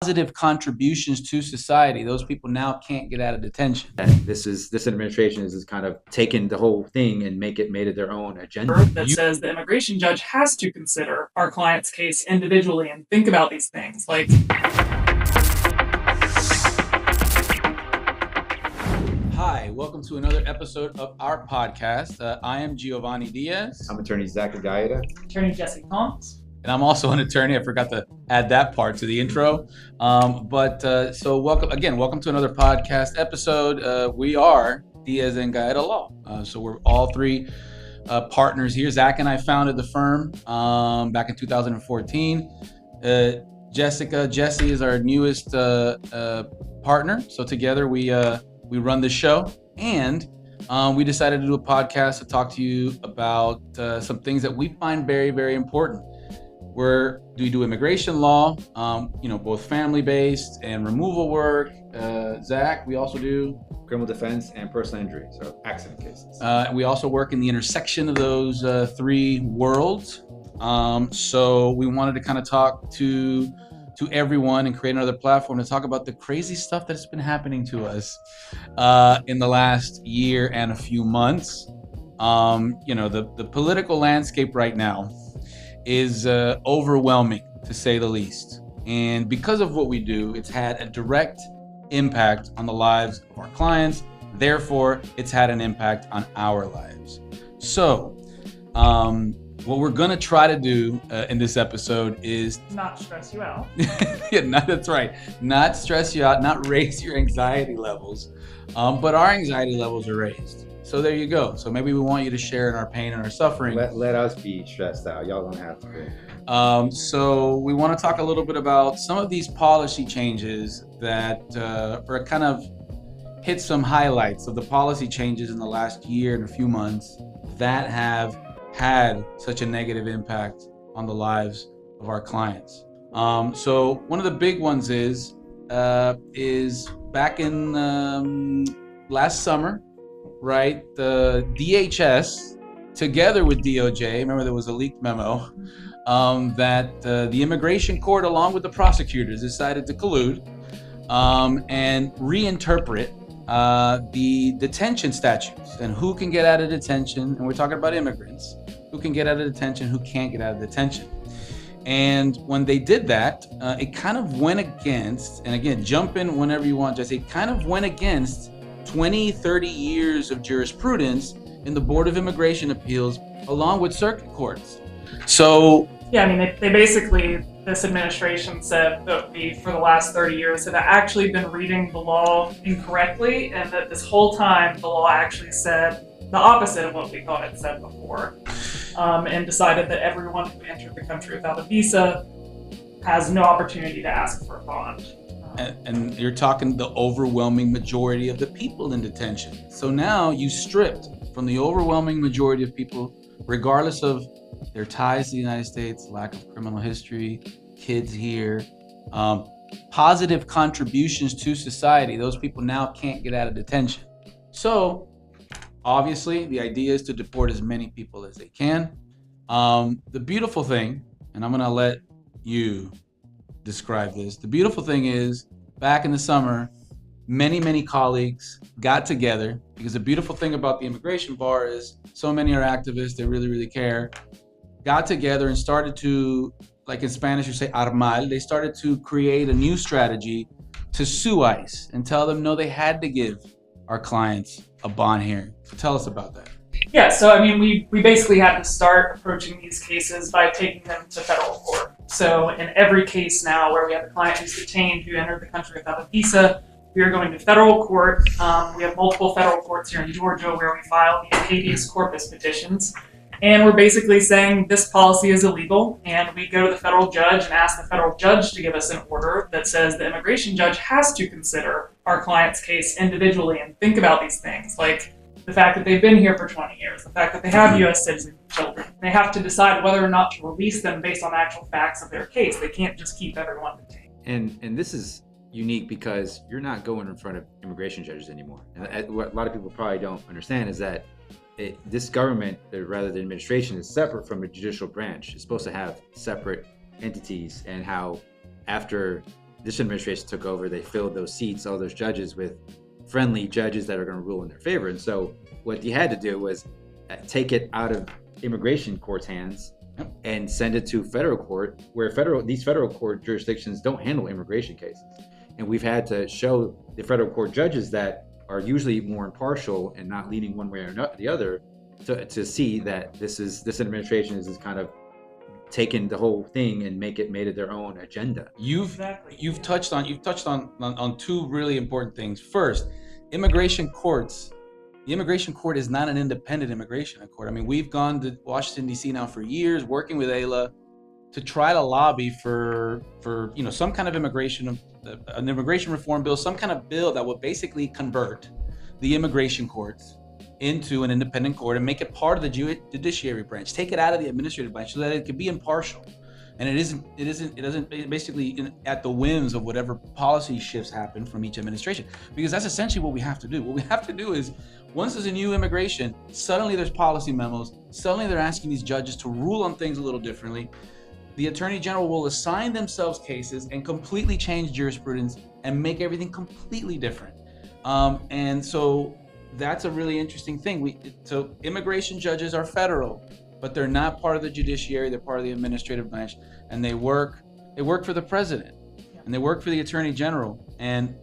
positive contributions to society, those people now can't get out of detention. This administration is kind of taken the whole thing and made it their own agenda. That says the immigration judge has to consider our client's case individually and think about these things. Like, hi, welcome to another episode of our podcast. I am Giovanni Diaz. I'm attorney Diaz Gaeta. Attorney Jesse Combs. And I'm also an attorney. I forgot to add that part to the intro. So welcome to another podcast episode. We are Diaz and Gaeta Law. So we're all three partners here. Zach and I founded the firm back in 2014. Jesse is our newest partner. So together we run the show, and we decided to do a podcast to talk to you about some things that we find very, very important. We do immigration law, both family-based and removal work. Zach, we also do criminal defense and personal injury, so accident cases. We also work in the intersection of those three worlds. So we wanted to kind of talk to everyone and create another platform to talk about the crazy stuff that's been happening to us in the last year and a few months. The political landscape right now is overwhelming, to say the least. And because of what we do, it's had a direct impact on the lives of our clients. Therefore, it's had an impact on our lives. So, what we're going to try to do in this episode is Not stress you out. That's right. Not stress you out, not raise your anxiety levels. But our anxiety levels are raised. So there you go. So maybe we want you to share in our pain and our suffering. Let us be stressed out. Y'all don't have to. So we want to talk a little bit about some of these policy changes that or kind of hit some highlights of the policy changes in the last year and a few months that have had such a negative impact on the lives of our clients. So one of the big ones is back in last summer, right? The DHS, together with DOJ, remember there was a leaked memo that the immigration court, along with the prosecutors, decided to collude and reinterpret the detention statutes and who can get out of detention. And we're talking about immigrants, who can get out of detention, who can't get out of detention. And when they did that, it kind of went against, and again, jump in whenever you want, Jesse, it kind of went against 20, 30 years of jurisprudence in the Board of Immigration Appeals, along with circuit courts. So, yeah, I mean, they basically, this administration said that we, for the last 30 years, had actually been reading the law incorrectly, and that this whole time the law actually said the opposite of what we thought it said before, and decided that everyone who entered the country without a visa has no opportunity to ask for a bond. And you're talking the overwhelming majority of the people in detention. So now you stripped from the overwhelming majority of people, regardless of their ties to the United States, lack of criminal history, kids here, positive contributions to society. Those people now can't get out of detention. So obviously the idea is to deport as many people as they can. The beautiful thing, and I'm gonna let you describe this. The beautiful thing is, back in the summer, many colleagues got together, because the beautiful thing about the immigration bar is so many are activists, they really care, got together and started to, like in Spanish you say armar, they started to create a new strategy to sue ICE and tell them no, they had to give our clients a bond hearing. So tell us about that. Yeah, so I mean, we basically had to start approaching these cases by taking them to federal court. So in every case now where we have a client who's detained, who entered the country without a visa, we are going to federal court. We have multiple federal courts here in Georgia where we file the habeas corpus petitions. And we're basically saying this policy is illegal, and we go to the federal judge and ask the federal judge to give us an order that says the immigration judge has to consider our client's case individually and think about these things, like the fact that they've been here for 20 years, the fact that they have U.S. citizen children. They have to decide whether or not to release them based on actual facts of their case. They can't just keep everyone detained. And this is unique because you're not going in front of immigration judges anymore. And what a lot of people probably don't understand is that this government, or rather the administration, is separate from the judicial branch. It's supposed to have separate entities, and how after this administration took over, they filled those seats, all those judges, with friendly judges that are going to rule in their favor. And so what you had to do was take it out of immigration court's hands and send it to federal court, where these federal court jurisdictions don't handle immigration cases. And we've had to show the federal court judges that are usually more impartial and not leaning one way or the other to see that this administration is kind of taken the whole thing and made it their own agenda. You've touched on two really important things. First, immigration courts. The immigration court is not an independent immigration court. I mean, we've gone to Washington, D.C. now for years, working with Ayla to try to lobby for some kind of an immigration reform bill, some kind of bill that would basically convert the immigration courts into an independent court and make it part of the judiciary branch, take it out of the administrative branch so that it can be impartial. And it doesn't basically at the whims of whatever policy shifts happen from each administration, because that's essentially what we have to do. What we have to do is, once there's a new immigration, suddenly there's policy memos, suddenly they're asking these judges to rule on things a little differently. The attorney general will assign themselves cases and completely change jurisprudence and make everything completely different. And so that's a really interesting thing. So immigration judges are federal, but they're not part of the judiciary. They're part of the administrative branch, and they work for the president, and they work for the attorney general. And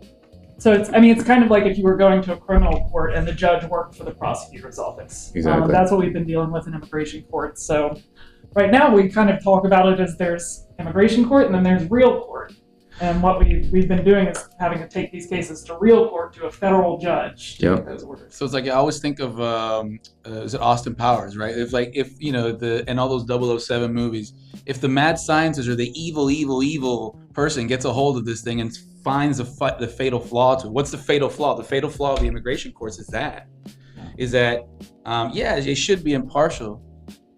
so it's kind of like if you were going to a criminal court and the judge worked for the prosecutor's office. Exactly. That's what we've been dealing with in immigration courts. So right now we kind of talk about it as there's immigration court and then there's real court. And what we've been doing is having to take these cases to real court, to a federal judge. Yep. So it's like I always think of is it Austin Powers, right? If and all those 007 movies, if the mad scientist or the evil person gets a hold of this thing and finds the fatal flaw to it. What's the fatal flaw? The fatal flaw of the immigration courts is that it should be impartial,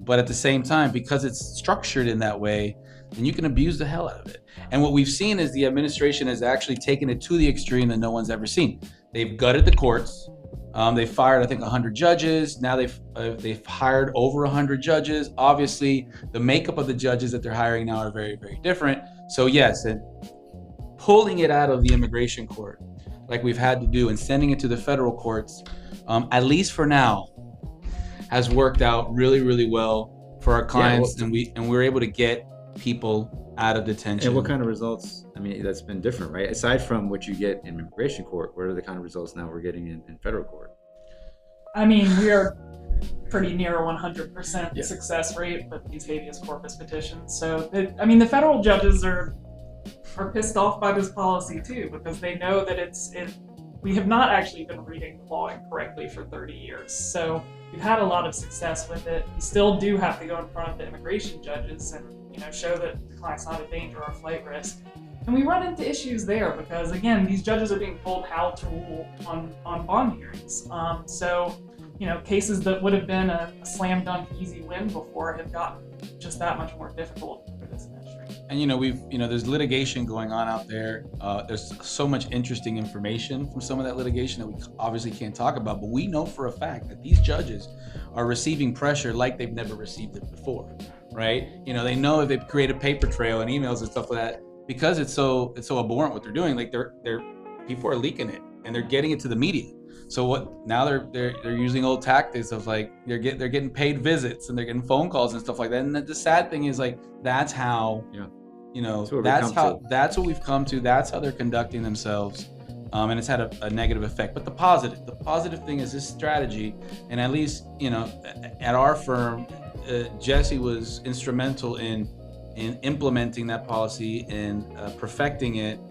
but at the same time, because it's structured in that way, then you can abuse the hell out of it. And what we've seen is the administration has actually taken it to the extreme that no one's ever seen. They've gutted the courts. They fired, I think, 100 judges. Now they've hired over 100 judges. Obviously, the makeup of the judges that they're hiring now are very, very different. So yes, and pulling it out of the immigration court, like we've had to do, and sending it to the federal courts, at least for now, has worked out really, really well for our clients, and we're able to get people out of detention. And what kind of results? I mean, that's been different, right? Aside from what you get in immigration court, what are the kind of results now we're getting in federal court? I mean, we are pretty near 100% success rate with these habeas corpus petitions. So, the federal judges are pissed off by this policy too, because they know that we have not actually been reading the law incorrectly for 30 years. So we've had a lot of success with it. We still do have to go in front of the immigration judges and show that the client's not a danger or a flight risk. And we run into issues there because, again, these judges are being told how to rule on bond hearings. Cases that would have been a slam dunk easy win before have gotten just that much more difficult for this administration. And there's litigation going on out there. There's so much interesting information from some of that litigation that we obviously can't talk about, but we know for a fact that these judges are receiving pressure like they've never received it before, right? They know if they create a paper trail and emails and stuff like that, because it's so abhorrent what they're doing. Like they're people are leaking it and they're getting it to the media. So now they're using old tactics of like they're getting paid visits and they're getting phone calls and stuff like that. And the sad thing is like that's how that's what we've come to. That's how they're conducting themselves, and it's had a negative effect. But the positive thing is this strategy, and at least at our firm, Jesse was instrumental in implementing that policy and perfecting it.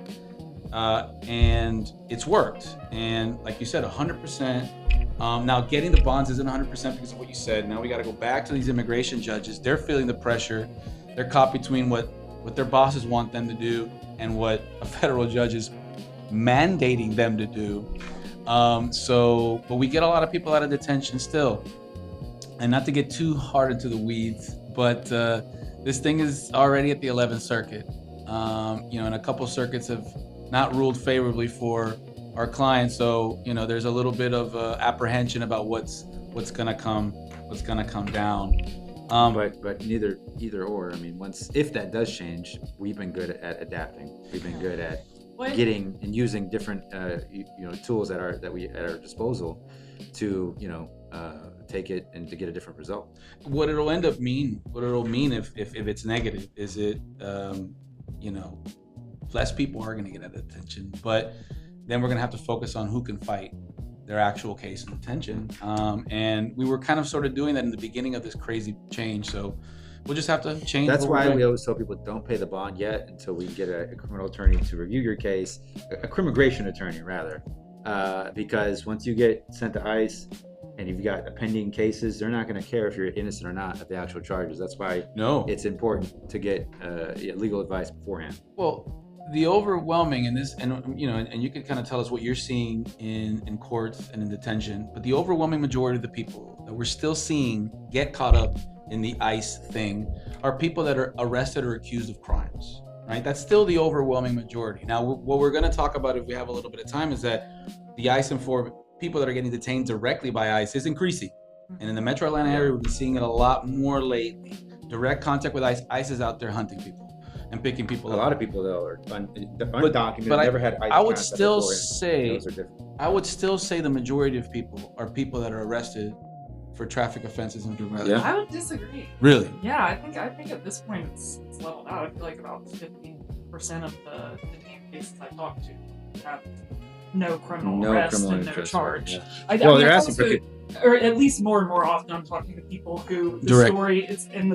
And it's worked. And like you said, 100%. Now getting the bonds isn't 100% because of what you said. Now we got to go back to these immigration judges. They're feeling the pressure. They're caught between what their bosses want them to do and what a federal judge is mandating them to do. But we get a lot of people out of detention still. And not to get too hard into the weeds, but this thing is already at the 11th Circuit. And a couple circuits have not ruled favorably for our clients, so there's a little bit of apprehension about what's gonna come down. But either or. I mean, if that does change, we've been good at adapting. We've been good at getting and using different tools at our disposal to take it and to get a different result. What it'll mean if it's negative is it less people are going to get at attention, but then we're going to have to focus on who can fight their actual case in attention. And we were kind of sort of doing that in the beginning of this crazy change. So we'll just have to change. That's why we always tell people don't pay the bond yet until we get a criminal attorney to review your case, a crimmigration attorney rather, because once you get sent to ICE and you've got pending cases, they're not going to care if you're innocent or not of the actual charges. That's why it's important to get legal advice beforehand. Well, the overwhelming and you can kind of tell us what you're seeing in courts and in detention, but the overwhelming majority of the people that we're still seeing get caught up in the ICE thing are people that are arrested or accused of crimes, right? That's still the overwhelming majority. Now, what we're going to talk about if we have a little bit of time is that the ICE people that are getting detained directly by ICE is increasing. And in the Metro Atlanta area, we've been seeing it a lot more lately. Direct contact with ICE. ICE is out there hunting people and picking people up. A lot of people, though, are undocumented, never had ICE. I would still say the majority of people are people that are arrested for traffic offenses and drug violations. I would disagree. Really? Yeah, I think at this point it's leveled out. I feel like about 50% of the detained cases I talked to have no criminal arrest and no charge. Yeah. They're asking or at least more and more often I'm talking to people who the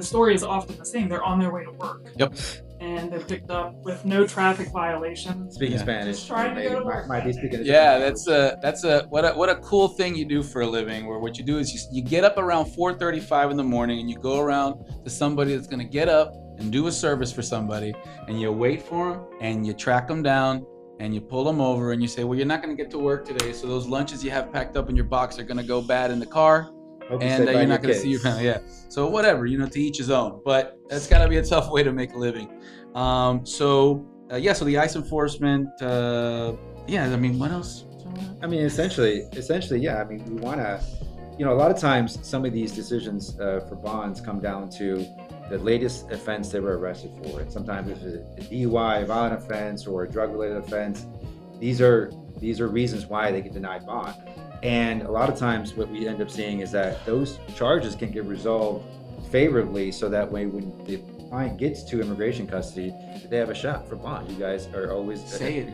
story is often the same. They're on their way to work. Yep. And they're picked up with no traffic violations. Speaking Spanish. Just trying to go to work. Might be speaking that's what a cool thing you do for a living, where what you do is you get up around 4:35 in the morning and you go around to somebody that's going to get up and do a service for somebody, and you wait for them and you track them down and you pull them over and you say, well, you're not going to get to work today, so those lunches you have packed up in your box are going to go bad in the car. And you're not going to see your family. Yeah. So whatever, to each his own. But that's got to be a tough way to make a living. So the ICE enforcement. What else? I mean, essentially, yeah. I mean, we want to, a lot of times some of these decisions for bonds come down to the latest offense they were arrested for. And sometimes if it's a DUI, a violent offense, or a drug-related offense, these are reasons why they get denied bond. And a lot of times what we end up seeing is that those charges can get resolved favorably, so that way when the client gets to immigration custody, they have a shot for bond. You guys are always say it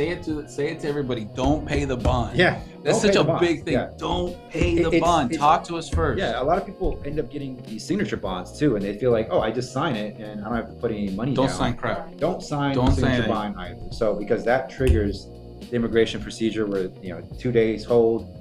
to everybody. Don't pay the bond. Yeah, that's such a big thing. Yeah. Don't pay the bond. Talk to us first. Yeah, a lot of people end up getting these signature bonds too, and they feel like, I just sign it and I don't have to put any money down. Don't sign crap. Don't sign the signature bond either. So because that triggers the immigration procedure where 2 days hold.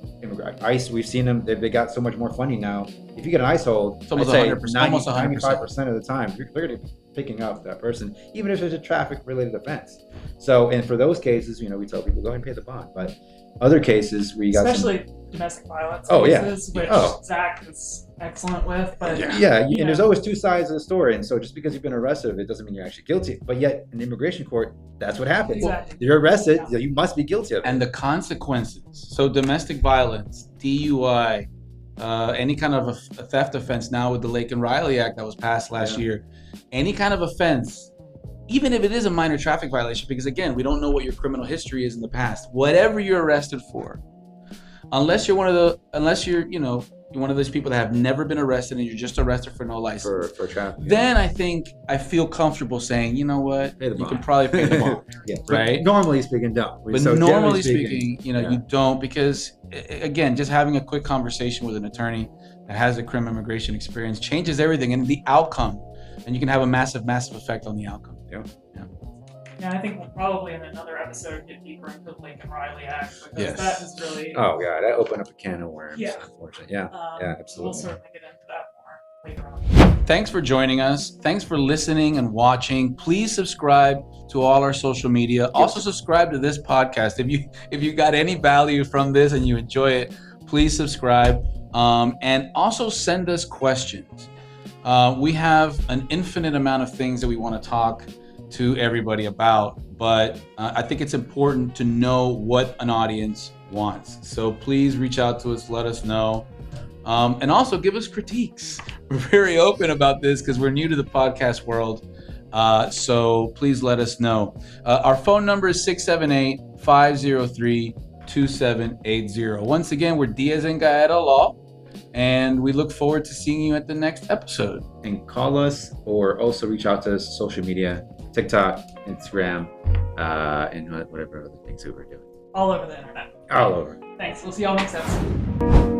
ICE, we've seen them. They got so much more funding now. If you get an ICE hold, it's almost 100%, 95% of the time, they're going to be picking up that person, even if it's a traffic-related offense. So, and for those cases, we tell people go ahead and pay the bond. But other cases where you got especially domestic violence cases, which Zach is excellent with. But and there's always two sides of the story. And so just because you've been arrested, it doesn't mean you're actually guilty. But yet in immigration court, that's what happens. Exactly. You're arrested, you must be guilty of it. And the consequences. So domestic violence, DUI, any kind of a theft offense now with the Lake and Riley Act that was passed last year, any kind of offense, even if it is a minor traffic violation, because again, we don't know what your criminal history is in the past, whatever you're arrested for, unless you're one of those people that have never been arrested and you're just arrested for no license. For traffic. Then I feel comfortable saying, you know what, you can probably pay the bond. Right? Normally speaking, don't. But normally speaking, you don't, because again, just having a quick conversation with an attorney that has a criminal immigration experience changes everything and the outcome, and you can have a massive, massive effect on the outcome. Yeah, I think we'll probably in another episode get deeper into the Lake and Riley Act, because that is really. Oh yeah, that opened up a can of worms. Yeah, unfortunately. Yeah, absolutely. We'll certainly get into that more later on. Thanks for joining us. Thanks for listening and watching. Please subscribe to all our social media. Also subscribe to this podcast. If you got any value from this and you enjoy it, please subscribe. And also send us questions. We have an infinite amount of things that we want to talk to everybody about, but I think it's important to know what an audience wants. So please reach out to us, let us know. And also give us critiques. We're very open about this because we're new to the podcast world. So please let us know. Our phone number is 678-503-2780. Once again, we're Diaz and Gaeta Law, and we look forward to seeing you at the next episode. And call us or also reach out to us social media, TikTok, Instagram, and whatever other things that we're doing. All over the internet. All over. Thanks. We'll see y'all next episode.